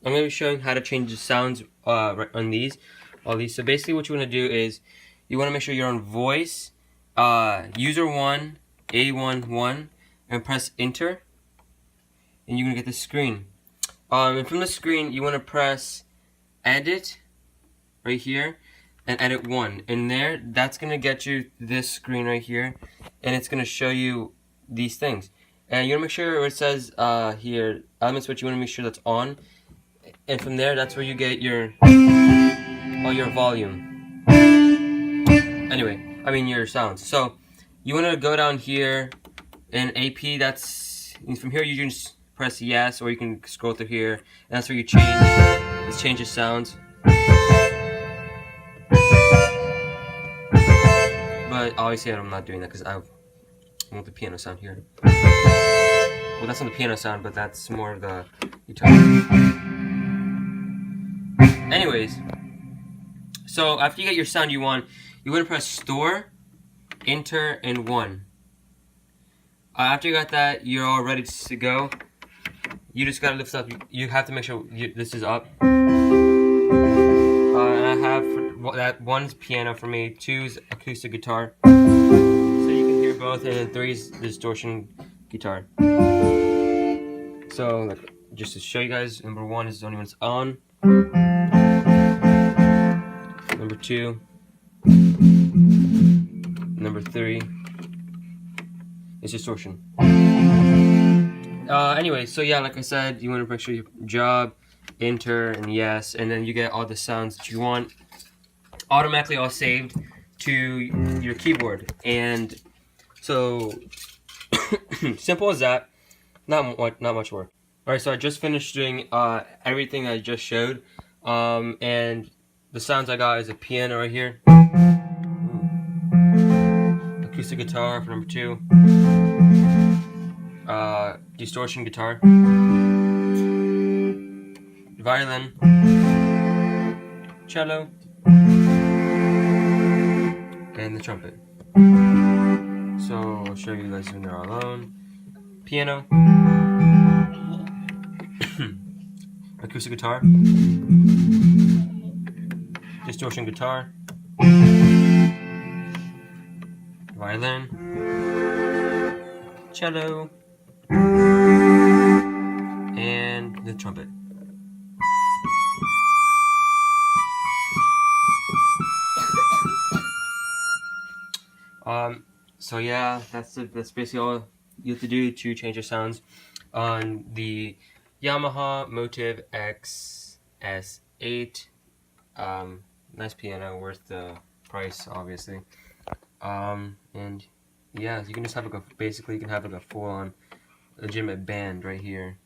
I'm going to be showing how to change the sounds on all these. So basically what you want to do is you want to make sure you're on voice, user 1, A11, and press enter, and you're going to get the screen. And from the screen you want to press edit right here and edit 1. And there, that's going to get you this screen right here, and it's going to show you these things. And you want to make sure where it says here element switch, you want to make sure that's on. And from there, that's where you get your all your volume. Anyway, I mean your sounds. So you want to go down here in AP. That's from here. You can just press yes, or you can scroll through here, and that's where you change. Let's change the sounds. But obviously, I'm not doing that because I want the piano sound here. Well, that's not the piano sound, but that's more of the guitar. Anyways, so after you get your sound you want to press store, enter, and 1. After you got that, you're all ready to go. You just gotta lift up. You have to make sure this is up. And I have that 1's piano for me, 2's acoustic guitar, so you can hear both, and then 3's distortion guitar. So just to show you guys, number 1 is the only one that's on. Number 2, number 3 is distortion. Anyway, so yeah, like I said, you want to make sure your job, enter, and yes, and then you get all the sounds that you want automatically all saved to your keyboard. And so simple as that. Not much work. Alright, so I just finished doing everything I just showed, and the sounds I got is a piano right here, acoustic guitar for number 2, distortion guitar, violin, cello, and the trumpet. So I'll show you guys when they're all alone. Piano, acoustic guitar, distortion guitar, violin, cello, and the trumpet. So yeah, that's basically all you have to do to change your sounds on the Yamaha Motif XS8. Nice piano, worth the price, obviously. And yeah, you can just have basically you can have like a full-on legitimate band right here.